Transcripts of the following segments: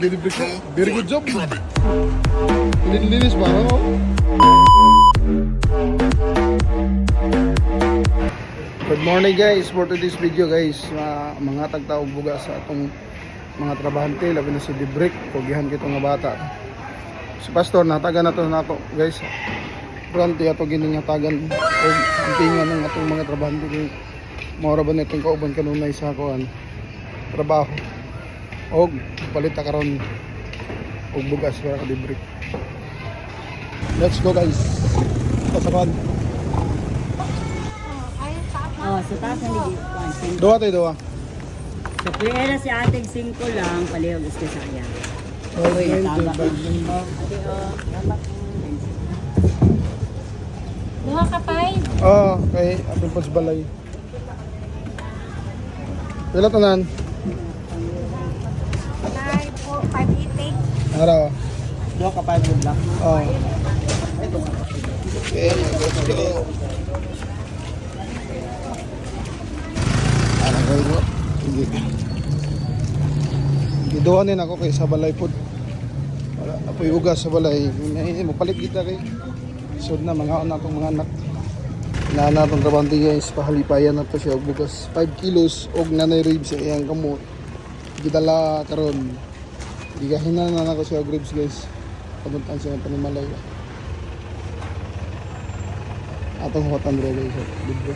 Very good job. Linis ba? No? Good morning guys. For today's video guys, mga tagtaog buga sa atong mga trabahante, labi na si Debrick, pogihan kito nga bata. Si Pastor natagan na to nako guys. Pronti ato giningatagan og ampingan ng atong mga trabahante. Mora ba nitong kauban kanunay sa kuan trabaho. Og palit ta karon og bugas para ka Debrick. Let's go guys. Pasakan. Oh, sa taas na ligit. Doa tayo doa. Sa pera si ating 5 lang, palihog is kasaya. Okay, tama. Duha ka pay. kay Apple Pods Balay. Pila tanan? 580. Araw. Dua ka 5 lang. Oh. Okay, let's go. Ano kayo mo? Hindi. Giduhanin ako kay sa balay pod. Wala apoy ugas sa balay. Magpalit kita kay. Sud na mga anak kong mga anak. Nana tong trabante guys, pahalipayan na to siya og bugas 5 kilos og nanay ribs sa iyang kamot. Gidala karon. Gigahinan na nako siya og ribs guys. Pamuntan siya ng panimalay. Atong hotan dre guys, libre.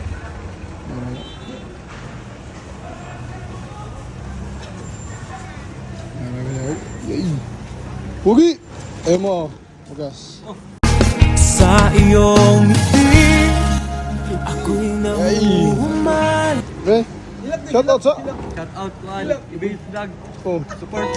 Yay! Pugi! Ayaw mo, bugas. Sa iyong ngiti, ako'y nahuhuman. Shout out sa! Shout out to all. Ibig vlog. Oh. Support.